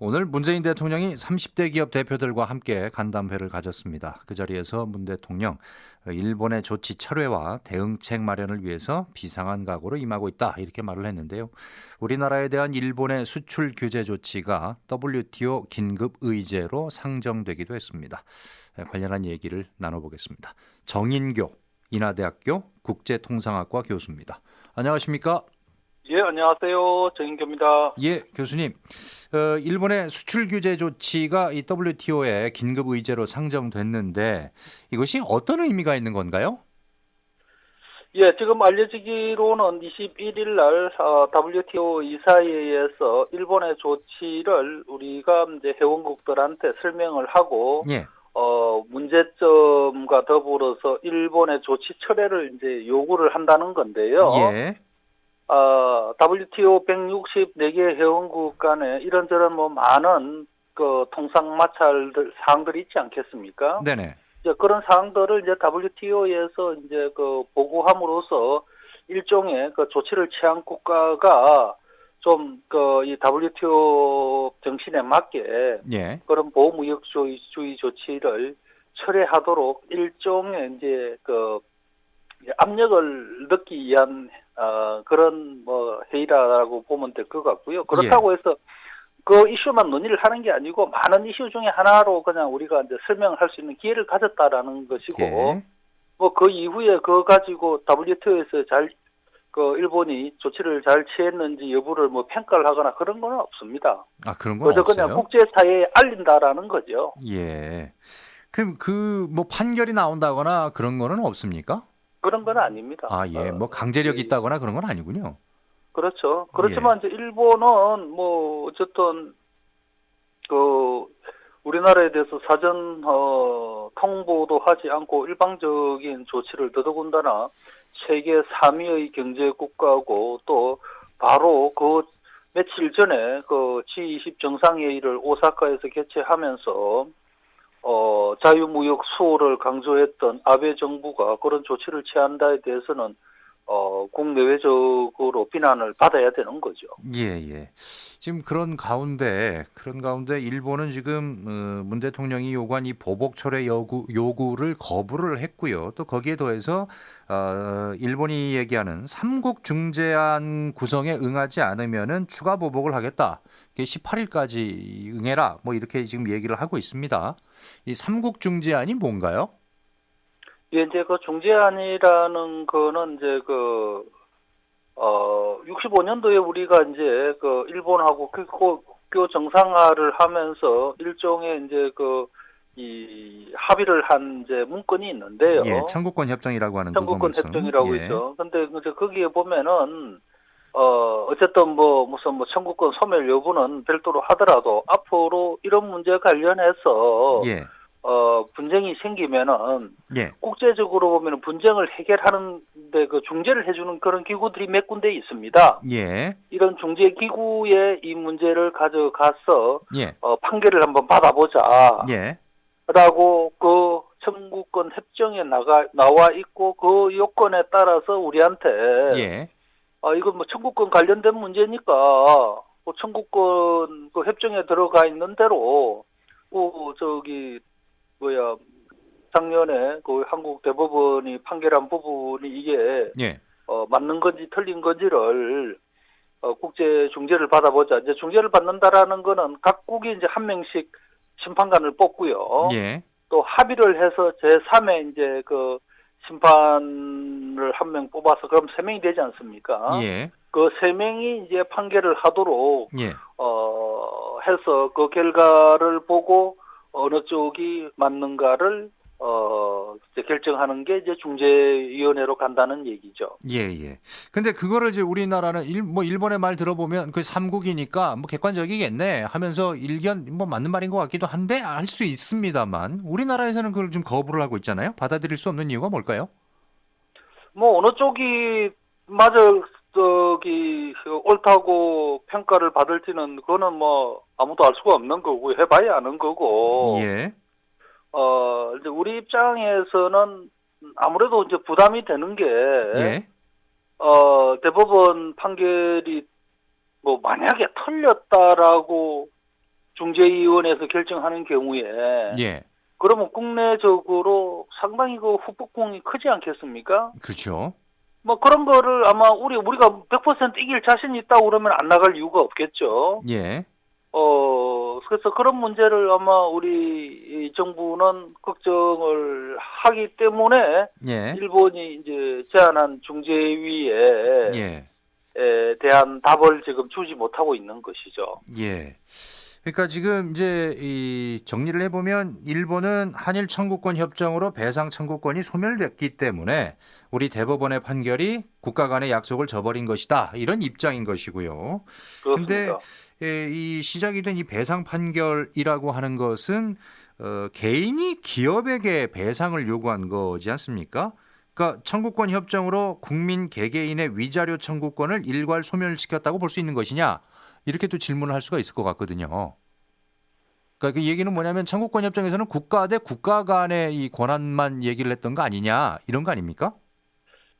오늘 문재인 대통령이 30대 기업 대표들과 함께 간담회를 가졌습니다. 그 자리에서 문 대통령, 일본의 조치 철회와 대응책 마련을 위해서 비상한 각오로 임하고 있다 이렇게 말을 했는데요. 우리나라에 대한 일본의 수출 규제 조치가 WTO 긴급 의제로 상정되기도 했습니다. 관련한 얘기를 나눠보겠습니다. 정인교 인하대학교 국제통상학과 교수입니다. 안녕하십니까? 예, 안녕하세요. 정인교입니다. 예, 교수님. 일본의 수출 규제 조치가 이 WTO의 긴급 의제로 상정됐는데 이것이 어떤 의미가 있는 건가요? 예, 지금 알려지기로는 21일 날 WTO 이사회에서 일본의 조치를 우리가 이제 회원국들한테 설명을 하고 예. 문제점과 더불어서 일본의 조치 철회를 이제 요구를 한다는 건데요. 예. WTO 164개 회원국 간에 이런저런 많은 그 통상 마찰들 사항들이 있지 않겠습니까? 네네. 이제 그런 사항들을 이제 WTO에서 이제 그 보고함으로써 일종의 그 조치를 취한 국가가 좀 그 이 WTO 정신에 맞게 예. 그런 보호무역주의 조치를 철회하도록 일종의 이제 그 압력을 넣기 위한 그런 회의라고 보면 될 것 같고요. 그렇다고 해서 그 이슈만 논의를 하는 게 아니고 많은 이슈 중에 하나로 그냥 우리가 이제 설명을 할 수 있는 기회를 가졌다라는 것이고, 예. 그 이후에 그거 가지고 WTO에서 그 일본이 조치를 잘 취했는지 여부를 평가를 하거나 그런 건 없습니다. 아, 그런 건 그래서 없어요? 그냥 국제사회에 알린다라는 거죠. 예. 그럼 판결이 나온다거나 그런 거는 없습니까? 그런 건 아닙니다. 아, 예. 강제력이 있다거나 그런 건 아니군요. 그렇죠. 그렇지만 이제 일본은 어쨌든 그 우리나라에 대해서 사전 통보도 하지 않고 일방적인 조치를 더더군다나 세계 3위의 경제 국가고 또 바로 그 며칠 전에 그 G20 정상회의를 오사카에서 개최하면서 자유무역 수호를 강조했던 아베 정부가 그런 조치를 취한다에 대해서는 국내외적으로 비난을 받아야 되는 거죠. 예, 예. 지금 그런 가운데 일본은 지금 문 대통령이 요구한 이 보복 철회 요구를 거부를 했고요. 또 거기에 더해서 일본이 얘기하는 삼국 중재안 구성에 응하지 않으면은 추가 보복을 하겠다. 18일까지 응해라. 이렇게 지금 얘기를 하고 있습니다. 이 삼국 중재안이 뭔가요? 예, 이제 그 중재안이라는 거는 이제 65년도에 우리가 이제 그 일본하고 국교 정상화를 하면서 일종의 이제 이 합의를 한 이제 문건이 있는데요. 예, 청구권 협정이라고 하는 청구권 그거 협정이라고 예. 있죠. 근데 이제 거기에 보면은 어쨌든 무슨 청구권 소멸 여부는 별도로 하더라도 앞으로 이런 문제 관련해서 예. 분쟁이 생기면은 예. 국제적으로 보면은 분쟁을 해결하는데 그 중재를 해주는 그런 기구들이 몇 군데 있습니다. 예. 이런 중재 기구에 이 문제를 가져가서 예. 판결을 한번 받아보자. 예. 라고 그 청구권 협정에 나와 있고 그 요건에 따라서 우리한테 예. 이건 청구권 관련된 문제니까 청구권 그 협정에 들어가 있는 대로 작년에 그 한국 대법원이 판결한 부분이 이게 예. 맞는 건지 틀린 건지를 국제 중재를 받아보자. 이제 중재를 받는다라는 거는 각국이 이제 한 명씩 심판관을 뽑고요. 예. 또 합의를 해서 제3의 이제 그 심판을 한 명 뽑아서 그럼 3명이 되지 않습니까? 예. 그 3명이 이제 판결을 하도록 예. 해서 그 결과를 보고 어느 쪽이 맞는가를 이제 결정하는 게 이제 중재위원회로 간다는 얘기죠. 예, 예. 근데 그거를 이제 우리나라는 일본의 말 들어보면 그 삼국이니까 객관적이겠네 하면서 일견 맞는 말인 것 같기도 한데 알 수 있습니다만 우리나라에서는 그걸 좀 거부를 하고 있잖아요. 받아들일 수 없는 이유가 뭘까요? 어느 쪽이 옳다고 평가를 받을지는 그거는 아무도 알 수가 없는 거고 해봐야 아는 거고. 예. 이제 우리 입장에서는 아무래도 이제 부담이 되는 게, 예. 대법원 판결이 만약에 틀렸다라고 중재위원회에서 결정하는 경우에 예. 그러면 국내적으로 상당히 그 후폭풍이 크지 않겠습니까? 그렇죠. 뭐 그런 거를 아마 우리가 100% 이길 자신이 있다고 그러면 안 나갈 이유가 없겠죠. 예. 그래서 그런 문제를 아마 우리 이 정부는 걱정을 하기 때문에 예. 일본이 이제 제안한 중재위에 예. 대한 답을 지금 주지 못하고 있는 것이죠. 예. 그러니까 지금 이제 이 정리를 해보면 일본은 한일 청구권 협정으로 배상 청구권이 소멸됐기 때문에 우리 대법원의 판결이 국가 간의 약속을 저버린 것이다. 이런 입장인 것이고요. 그런데 그렇습니다. 이 시작이 된 이 배상 판결이라고 하는 것은 개인이 기업에게 배상을 요구한 거지 않습니까? 그러니까 청구권 협정으로 국민 개개인의 위자료 청구권을 일괄 소멸시켰다고 볼 수 있는 것이냐? 이렇게 또 질문을 할 수가 있을 것 같거든요. 그러니까 그 얘기는 뭐냐면 청구권 협정에서는 국가 대 국가 간의 이 권한만 얘기를 했던 거 아니냐 이런 거 아닙니까?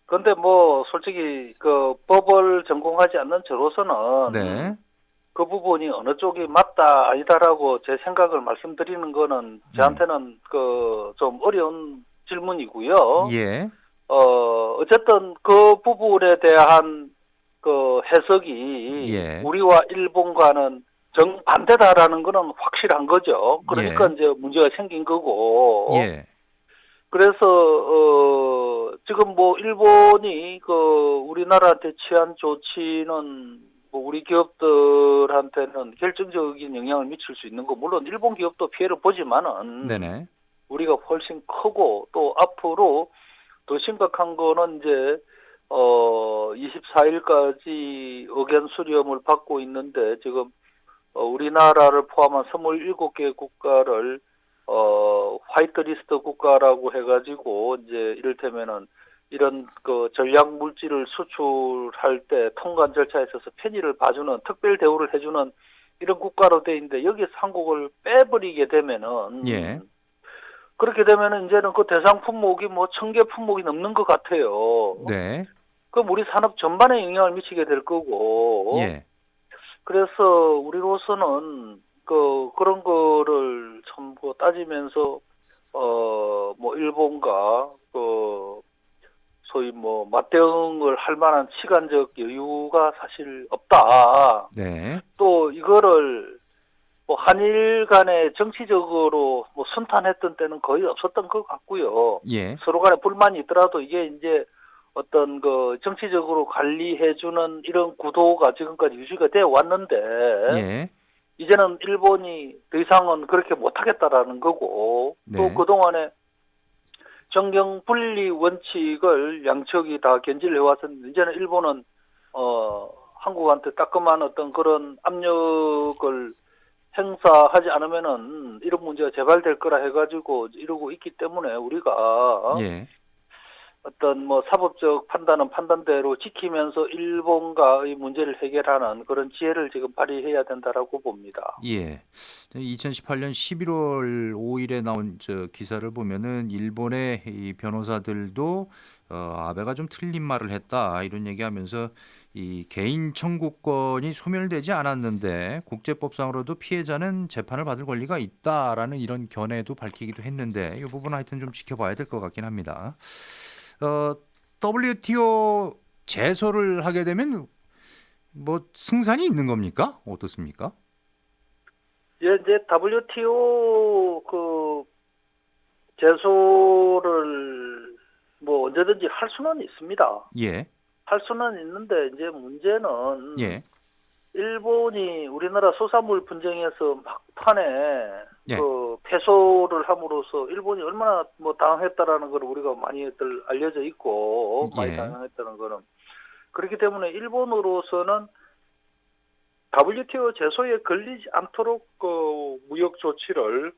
근데 뭐 솔직히 그 법을 전공하지 않는 저로서는 네. 그 부분이 어느 쪽이 맞다 아니다라고 제 생각을 말씀드리는 거는 저한테는 그 좀 어려운 질문이고요. 예. 어쨌든 그 부분에 대한 그 해석이 예. 우리와 일본과는 정반대다라는 거는 확실한 거죠. 그러니까 예. 이제 문제가 생긴 거고. 예. 그래서 지금 뭐 일본이 그 우리나라한테 취한 조치는 뭐 우리 기업들한테는 결정적인 영향을 미칠 수 있는 거 물론 일본 기업도 피해를 보지만은 네네. 우리가 훨씬 크고 또 앞으로 더 심각한 거는 이제 24일까지 의견 수렴을 받고 있는데 지금 우리나라를 포함한 27개 국가를 화이트리스트 국가라고 해가지고 이제 이를테면은 이런 그 전략 물질을 수출할 때 통관 절차에 있어서 편의를 봐주는 특별 대우를 해주는 이런 국가로 돼 있는데 여기서 한국을 빼버리게 되면은 예. 그렇게 되면은 이제는 그 대상 품목이 뭐 1000개 품목이 넘는 것 같아요. 네. 그럼 우리 산업 전반에 영향을 미치게 될 거고. 예. 그래서 우리로서는 그런 거를 전부 따지면서 뭐 일본과 소위 뭐 맞대응을 할 만한 시간적 여유가 사실 없다. 네. 또 이거를 뭐 한일 간에 정치적으로 뭐 순탄했던 때는 거의 없었던 것 같고요. 예. 서로 간에 불만이 있더라도 이게 이제 어떤 그 정치적으로 관리해주는 이런 구도가 지금까지 유지가 되어 왔는데 예. 이제는 일본이 더 이상은 그렇게 못하겠다라는 거고 네. 또 그동안에 정경 분리 원칙을 양측이 다 견지를 해왔었는데 이제는 일본은 한국한테 따끔한 어떤 그런 압력을 행사하지 않으면은 이런 문제가 재발될 거라 해가지고 이러고 있기 때문에 우리가 예. 어떤 뭐 사법적 판단은 판단대로 지키면서 일본과의 문제를 해결하는 그런 지혜를 지금 발휘해야 된다라고 봅니다. 예. 2018년 11월 5일에 나온 저 기사를 보면은 일본의 이 변호사들도 아베가 좀 틀린 말을 했다 이런 얘기하면서 이 개인 청구권이 소멸되지 않았는데 국제법상으로도 피해자는 재판을 받을 권리가 있다라는 이런 견해도 밝히기도 했는데 이 부분 하여튼 좀 지켜봐야 될 것 같긴 합니다. WTO 제소를 하게 되면 뭐 승산이 있는 겁니까? 어떻습니까? 예, 이제 WTO 그 제소를 뭐 언제든지 할 수는 있습니다. 예. 할 수는 있는데 이제 문제는 예. 일본이 우리나라 수산물 분쟁에서 막판에 예. 그 패소를 함으로써 일본이 얼마나 뭐 당황했다라는 걸 우리가 많이들 알려져 있고 많이 예. 당황했다는 거는 그렇기 때문에 일본으로서는 WTO 제소에 걸리지 않도록 그 무역 조치를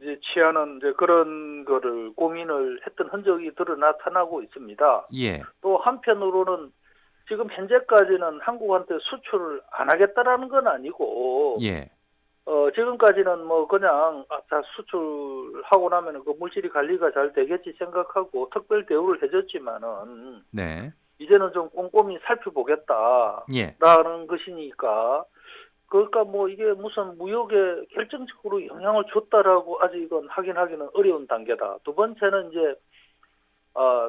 이제 취하는 이제 그런 거를 고민을 했던 흔적이 나타나고 있습니다. 예. 또 한편으로는 지금 현재까지는 한국한테 수출을 안 하겠다라는 건 아니고, 예. 지금까지는 뭐 그냥 자 수출하고 나면은 그 물질이 관리가 잘 되겠지 생각하고 특별 대우를 해줬지만은 네. 이제는 좀 꼼꼼히 살펴보겠다라는 예. 것이니까 그러니까 뭐 이게 무슨 무역에 결정적으로 영향을 줬다라고 아직은 하기는 어려운 단계다. 두 번째는 이제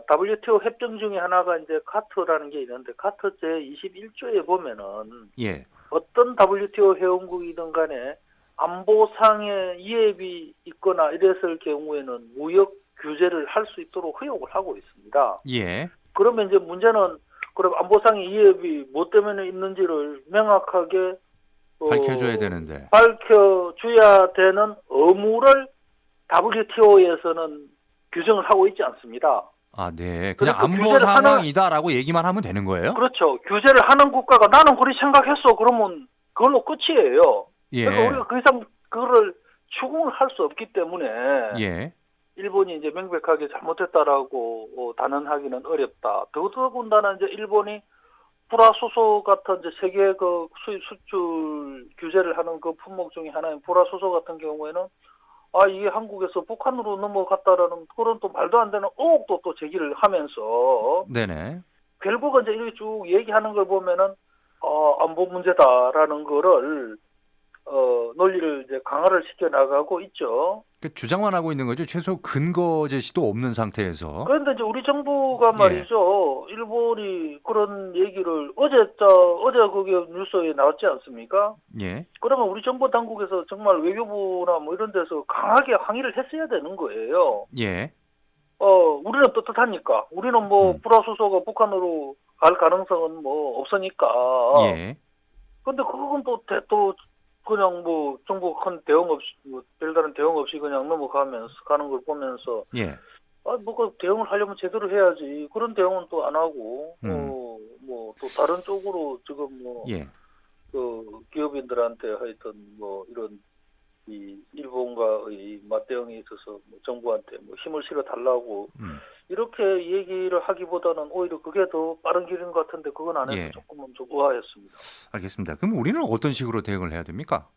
WTO 협정 중에 하나가 이제 가트라는 게 있는데 가트 제21조에 보면은 예. 어떤 WTO 회원국이든 간에 안보상의 위협이 있거나 이랬을 경우에는 무역 규제를 할 수 있도록 허용을 하고 있습니다. 예. 그러면 이제 문제는 그럼 안보상의 위협이 뭐 때문에 있는지를 명확하게 밝혀줘야 되는데. 밝혀줘야 되는 의무를 WTO에서는 규정을 하고 있지 않습니다. 아, 네. 그냥 그래서 안보 규제를 상황이다라고 얘기만 하면 되는 거예요? 그렇죠. 규제를 하는 국가가 나는 그렇게 생각했어. 그러면 그걸로 끝이에요. 예. 그러니까 우리가 그 이상 그거를 추궁을 할 수 없기 때문에 예. 일본이 이제 명백하게 잘못했다라고 단언하기는 어렵다. 더더군다나 이제 일본이 불화수소 같은 이제 세계 그 수입 수출 규제를 하는 그 품목 중에 하나인 불화수소 같은 경우에는 이게 한국에서 북한으로 넘어갔다라는 그런 또 말도 안 되는 의혹도 또 제기를 하면서 네네. 결국은 이제 이렇게 쭉 얘기하는 걸 보면은 안보 문제다라는 거를 논리를 이제 강화를 시켜 나가고 있죠. 그 주장만 하고 있는 거죠. 최소 근거 제시도 없는 상태에서. 그런데 이제 우리 정부가 예. 말이죠. 일본이 그런 얘기를 어제 그게 뉴스에 나왔지 않습니까? 예. 그러면 우리 정부 당국에서 정말 외교부나 뭐 이런 데서 강하게 항의를 했어야 되는 거예요. 예. 우리는 떳떳하니까. 우리는 뭐 불화수소가 북한으로 갈 가능성은 뭐 없으니까. 예. 근데 그건 또 그냥 뭐 정부 큰 대응 없이 뭐 별다른 대응 없이 그냥 넘어가면서 가는 걸 보면서 예. 그 대응을 하려면 제대로 해야지. 그런 대응은 또 안 하고 뭐 또 다른 쪽으로 지금 뭐 예. 그 기업인들한테 하여튼 뭐 이런 이 일본과의 맞대응에 있어서 뭐 정부한테 뭐 힘을 실어 달라고 이렇게 얘기를 하기보다는 오히려 그게 더 빠른 길인 것 같은데 그건 안 해서 예. 조금은 좀 의아했습니다. 알겠습니다. 그럼 우리는 어떤 식으로 대응을 해야 됩니까?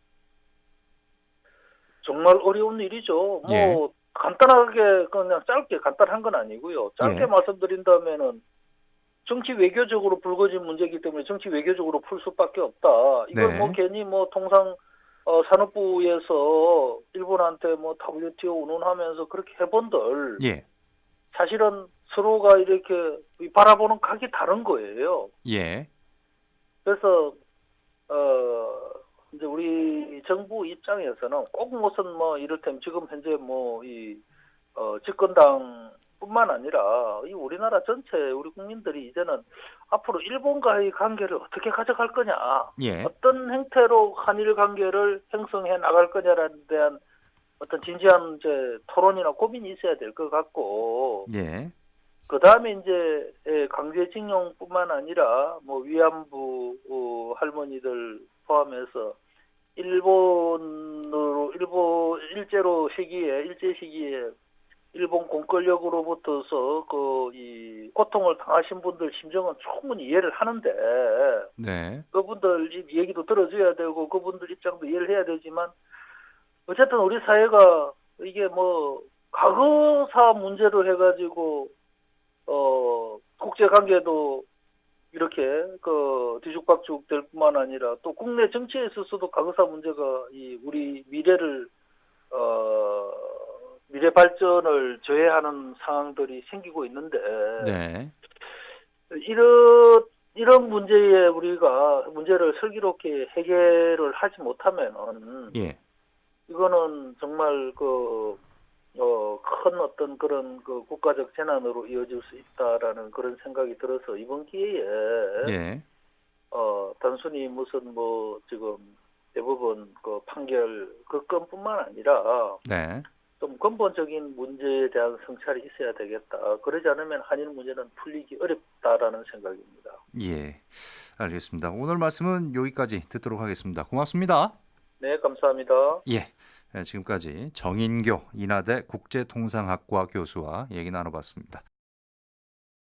정말 어려운 일이죠. 예. 뭐 간단하게 그냥 짧게 간단한 건 아니고요. 짧게 예. 말씀드린다면은 정치 외교적으로 불거진 문제이기 때문에 정치 외교적으로 풀 수밖에 없다. 이걸 네. 뭐 괜히 뭐 통상 산업부에서 일본한테 뭐 WTO 운운하면서 그렇게 해본들 예. 사실은 서로가 이렇게 바라보는 각이 다른 거예요. 예. 그래서 이제 우리 정부 입장에서는 꼭 무슨 뭐 이를테면 지금 현재 뭐 이 집권당뿐만 아니라 이 우리나라 전체 우리 국민들이 이제는 앞으로 일본과의 관계를 어떻게 가져갈 거냐, 예. 어떤 형태로 한일 관계를 형성해 나갈 거냐에 대한 어떤 진지한 이제 토론이나 고민이 있어야 될 것 같고, 예. 그 다음에 이제 강제징용뿐만 아니라 뭐 위안부 할머니들 포함해서 일제 시기에 일본 공권력으로부터서 이 고통을 당하신 분들 심정은 충분히 이해를 하는데 네. 그분들 얘기도 들어줘야 되고 그분들 입장도 이해를 해야 되지만 어쨌든 우리 사회가 이게 뭐 과거사 문제로 해가지고 국제 관계도 이렇게 뒤죽박죽 될 뿐만 아니라 또 국내 정치에 있어서도 과거사 문제가 이 우리 미래 발전을 저해하는 상황들이 생기고 있는데 네. 이런 문제에 우리가 문제를 슬기롭게 해결을 하지 못하면은 예. 이거는 정말 큰 어떤 그런 국가적 재난으로 이어질 수 있다라는 그런 생각이 들어서 이번 기회에 예. 단순히 무슨 뭐 지금 대법원 판결 그 건뿐만 아니라 네. 좀 근본적인 문제에 대한 성찰이 있어야 되겠다. 그러지 않으면 한일 문제는 풀리기 어렵다라는 생각입니다. 예. 알겠습니다. 오늘 말씀은 여기까지 듣도록 하겠습니다. 고맙습니다. 네, 감사합니다. 예. 지금까지 정인교 인하대 국제통상학과 교수와 얘기 나눠봤습니다.